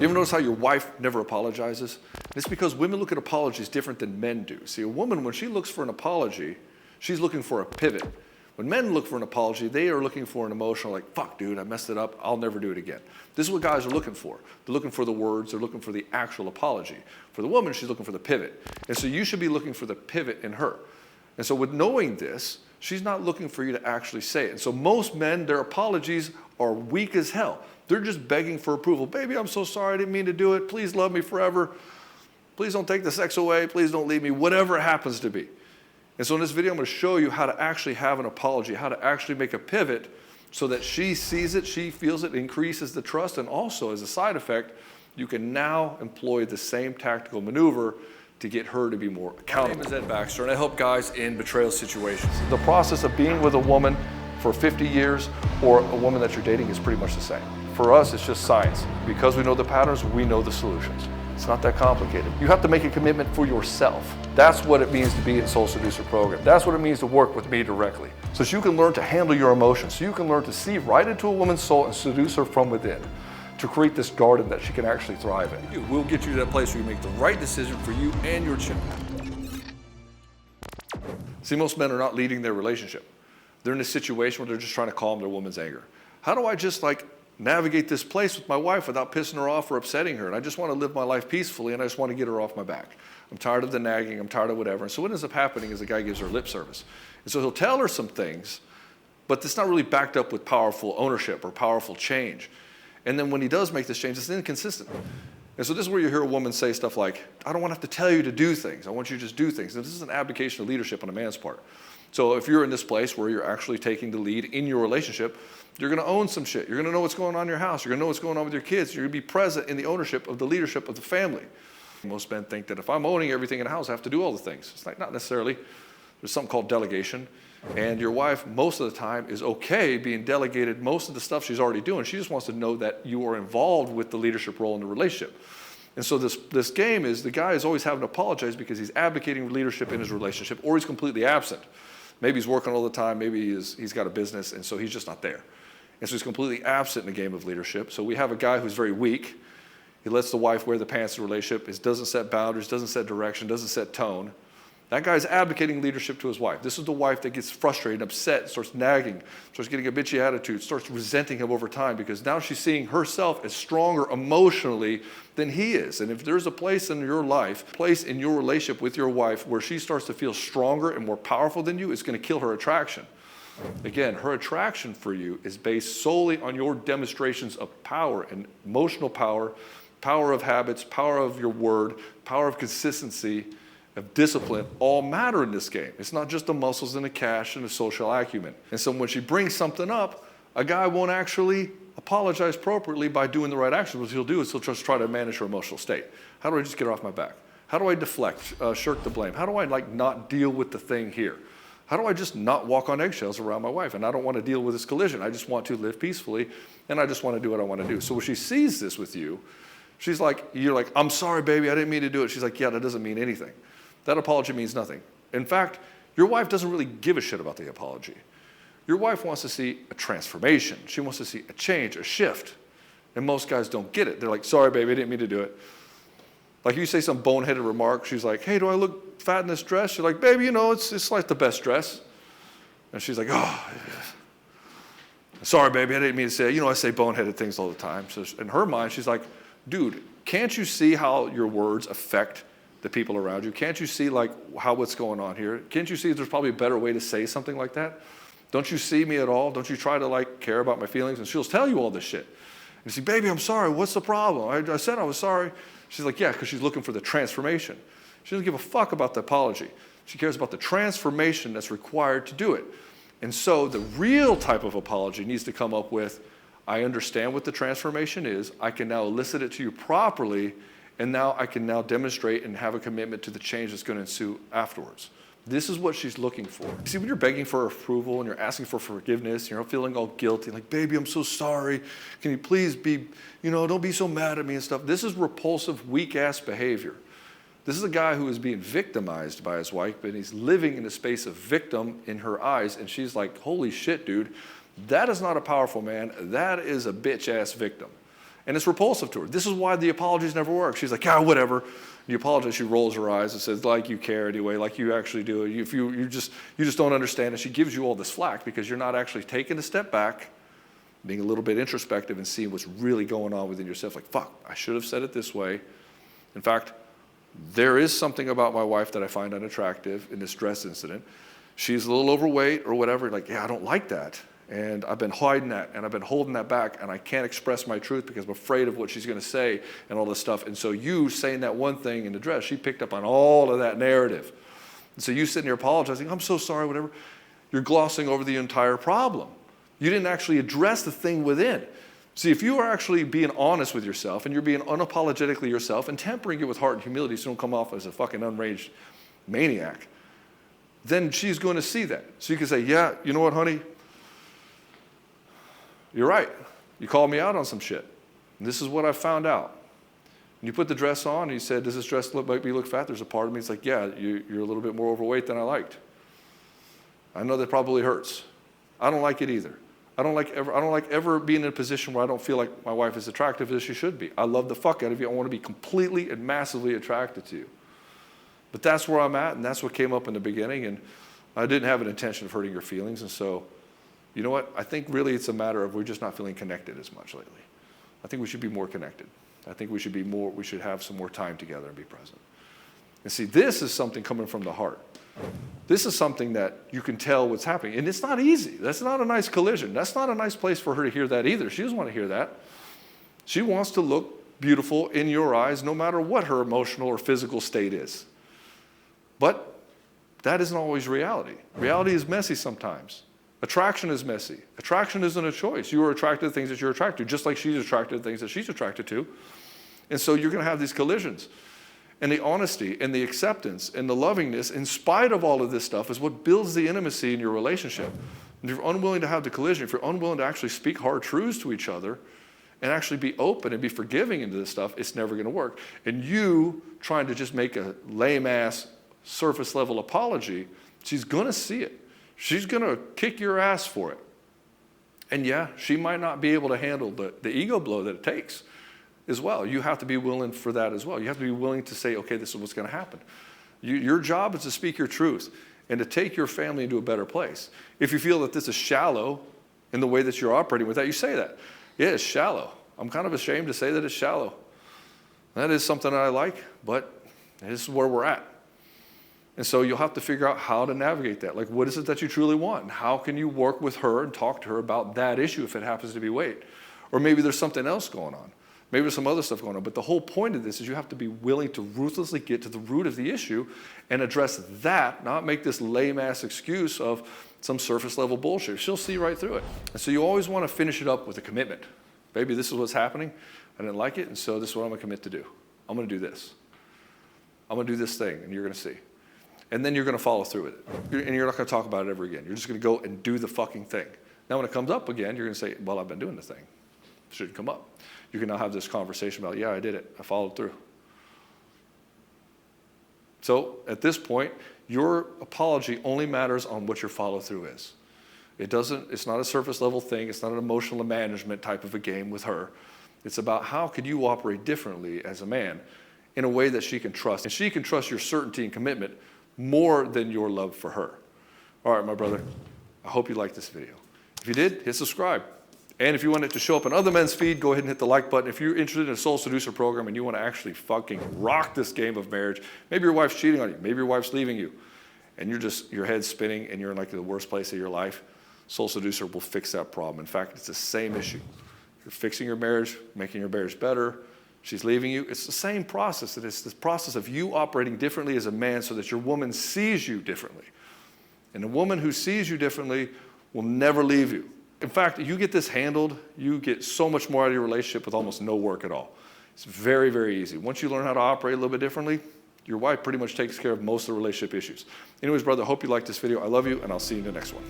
You ever notice how your wife never apologizes? It's because women look at apologies different than men do. See, a woman, when she looks for an apology, she's looking for a pivot. When men look for an apology, they are looking for an emotional, like, fuck, dude, I messed it up. I'll never do it again. This is what guys are looking for. They're looking for the words. They're looking for the actual apology. For the woman, she's looking for the pivot. And so you should be looking for the pivot in her. And so with knowing this, she's not looking for you to actually say it. And so most men, their apologies are weak as hell. They're just begging for approval. Baby, I'm so sorry. I didn't mean to do it. Please love me forever. Please don't take the sex away. Please don't leave me. Whatever it happens to be. And so in this video, I'm going to show you how to actually have an apology, how to actually make a pivot so that she sees it, she feels it, increases the trust, and also as a side effect, you can now employ the same tactical maneuver to get her to be more accountable. My name is Baxter, and I help guys in betrayal situations. The process of being with a woman for 50 years or a woman that you're dating is pretty much the same. For us, it's just science. Because we know the patterns, we know the solutions. It's not that complicated. You have to make a commitment for yourself. That's what it means to be in Soul Seducer program. That's what it means to work with me directly. So that you can learn to handle your emotions, so you can learn to see right into a woman's soul and seduce her from within, to create this garden that she can actually thrive in. We'll get you to that place where you make the right decision for you and your chick. See, most men are not leading their relationship. They're in a situation where they're just trying to calm their woman's anger. How do I just navigate this place with my wife without pissing her off or upsetting her? And I just want to live my life peacefully, and I just want to get her off my back. I'm tired of the nagging, I'm tired of whatever. And so what ends up happening is the guy gives her lip service. And so he'll tell her some things, but it's not really backed up with powerful ownership or powerful change. And then when he does make this change, it's inconsistent. And so this is where you hear a woman say stuff like, I don't want to have to tell you to do things. I want you to just do things. And this is an abdication of leadership on a man's part. So if you're in this place where you're actually taking the lead in your relationship, you're going to own some shit. You're going to know what's going on in your house. You're going to know what's going on with your kids. You're going to be present in the ownership of the leadership of the family. Most men think that if I'm owning everything in the house, I have to do all the things. It's not necessarily. There's something called delegation. And your wife, most of the time, is okay being delegated most of the stuff she's already doing. She just wants to know that you are involved with the leadership role in the relationship. And so this game is the guy is always having to apologize because he's abdicating leadership in his relationship, or he's completely absent. Maybe he's working all the time. Maybe he's got a business, and so he's just not there. And so he's completely absent in the game of leadership. So we have a guy who's very weak. He lets the wife wear the pants in the relationship. He doesn't set boundaries, doesn't set direction, doesn't set tone. That guy's abdicating leadership to his wife. This is the wife that gets frustrated, upset, starts nagging, starts getting a bitchy attitude, starts resenting him over time because now she's seeing herself as stronger emotionally than he is. And if there's a place in your life, place in your relationship with your wife where she starts to feel stronger and more powerful than you, it's going to kill her attraction. Again, her attraction for you is based solely on your demonstrations of power and emotional power, power of habits, power of your word, power of consistency, of discipline, all matter in this game. It's not just the muscles and the cash and the social acumen. And so when she brings something up, a guy won't actually apologize appropriately by doing the right action. What he'll do is he'll just try to manage her emotional state. How do I just get her off my back? How do I deflect, shirk the blame? How do I not deal with the thing here? How do I just not walk on eggshells around my wife? And I don't want to deal with this collision. I just want to live peacefully, and I just want to do what I want to do. So when she sees this with you, she's like, you're like, I'm sorry, baby, I didn't mean to do it. She's like, yeah, that doesn't mean anything. That apology means nothing. In fact, your wife doesn't really give a shit about the apology. Your wife wants to see a transformation. She wants to see a change, a shift. And most guys don't get it. They're like, sorry, baby, I didn't mean to do it. Like you say some boneheaded remark, she's like, hey, do I look fat in this dress? You're like, baby, it's like the best dress. And she's like, oh, sorry, baby, I didn't mean to say it. I say boneheaded things all the time. So in her mind, she's like, dude, can't you see how your words affect the people around you? Can't you see how what's going on here? Can't you see there's probably a better way to say something like that? Don't you see me at all? Don't you try to care about my feelings? And she'll tell you all this shit. And you say, baby, I'm sorry. What's the problem? I said I was sorry. She's like, yeah, because she's looking for the transformation. She doesn't give a fuck about the apology. She cares about the transformation that's required to do it. And so the real type of apology needs to come up with, I understand what the transformation is. I can now elicit it to you properly. And now I can now demonstrate and have a commitment to the change that's going to ensue afterwards. This is what she's looking for. See, when you're begging for approval and you're asking for forgiveness, you're feeling all guilty, like, baby, I'm so sorry. Can you please be, don't be so mad at me and stuff. This is repulsive, weak-ass behavior. This is a guy who is being victimized by his wife, but he's living in a space of victim in her eyes. And she's like, holy shit, dude, that is not a powerful man. That is a bitch-ass victim. And it's repulsive to her. This is why the apologies never work. She's like, yeah, whatever. You apologize, she rolls her eyes and says, like you care anyway, like you actually do. If you just don't understand. And she gives you all this flack because you're not actually taking a step back, being a little bit introspective and seeing what's really going on within yourself. Like, fuck, I should have said it this way. In fact, there is something about my wife that I find unattractive in this dress incident. She's a little overweight or whatever. Like, yeah, I don't like that. And I've been hiding that, and I've been holding that back, and I can't express my truth because I'm afraid of what she's going to say and all this stuff. And so you saying that one thing in the dress, she picked up on all of that narrative. And so you sitting there apologizing, I'm so sorry, whatever. You're glossing over the entire problem. You didn't actually address the thing within. See, if you are actually being honest with yourself, and you're being unapologetically yourself, and tempering it with heart and humility so you don't come off as a fucking unraged maniac, then she's going to see that. So you can say, yeah, you know what, honey? You're right. You called me out on some shit. And this is what I found out. And you put the dress on, and you said, does this dress make me look fat? There's a part of me that's like, yeah, you're a little bit more overweight than I liked. I know that probably hurts. I don't like it either. I don't like ever being in a position where I don't feel like my wife is attractive as she should be. I love the fuck out of you. I want to be completely and massively attracted to you. But that's where I'm at, and that's what came up in the beginning, and I didn't have an intention of hurting your feelings, and so, you know what? I think really it's a matter of we're just not feeling connected as much lately. I think we should be more connected. I think we should have some more time together and be present. And see, this is something coming from the heart. This is something that you can tell what's happening. And it's not easy. That's not a nice collision. That's not a nice place for her to hear that either. She doesn't want to hear that. She wants to look beautiful in your eyes no matter what her emotional or physical state is. But that isn't always reality. Reality is messy sometimes. Attraction is messy. Attraction isn't a choice. You are attracted to things that you're attracted to, just like she's attracted to things that she's attracted to. And so you're going to have these collisions. And the honesty and the acceptance and the lovingness, in spite of all of this stuff, is what builds the intimacy in your relationship. And if you're unwilling to have the collision, if you're unwilling to actually speak hard truths to each other and actually be open and be forgiving into this stuff, it's never going to work. And you trying to just make a lame-ass, surface-level apology, she's going to see it. She's going to kick your ass for it. And yeah, she might not be able to handle the ego blow that it takes as well. You have to be willing for that as well. You have to be willing to say, okay, this is what's going to happen. Your job is to speak your truth and to take your family into a better place. If you feel that this is shallow in the way that you're operating with that, you say that. Yeah, it's shallow. I'm kind of ashamed to say that it's shallow. That is something that I like, but this is where we're at. And so you'll have to figure out how to navigate that. Like, what is it that you truly want? And how can you work with her and talk to her about that issue if it happens to be weight? Or maybe there's something else going on. Maybe there's some other stuff going on. But the whole point of this is you have to be willing to ruthlessly get to the root of the issue and address that, not make this lame-ass excuse of some surface-level bullshit. She'll see right through it. And so you always want to finish it up with a commitment. Baby, this is what's happening. I didn't like it, and so this is what I'm going to commit to do. I'm going to do this. I'm going to do this thing, and you're going to see. And then you're going to follow through with it. And you're not going to talk about it ever again. You're just going to go and do the fucking thing. Now, when it comes up again, you're going to say, well, I've been doing the thing. It shouldn't come up. You can now have this conversation about, yeah, I did it. I followed through. So at this point, your apology only matters on what your follow through is. It's not a surface level thing. It's not an emotional management type of a game with her. It's about how could you operate differently as a man in a way that she can trust. And she can trust your certainty and commitment more than your love for her. All right, my brother, I hope you liked this video. If you did, hit subscribe. And if you want it to show up in other men's feed, go ahead and hit the like button. If you're interested in a Soul Seducer program and you want to actually fucking rock this game of marriage, maybe your wife's cheating on you, maybe your wife's leaving you, and your head's spinning and you're in like the worst place of your life, Soul Seducer will fix that problem. In fact, it's the same issue. You're fixing your marriage, making your marriage better. She's leaving you. It's the same process. It's this process of you operating differently as a man so that your woman sees you differently. And a woman who sees you differently will never leave you. In fact, you get this handled, you get so much more out of your relationship with almost no work at all. It's very, very easy. Once you learn how to operate a little bit differently, your wife pretty much takes care of most of the relationship issues. Anyways, brother, I hope you liked this video. I love you, and I'll see you in the next one.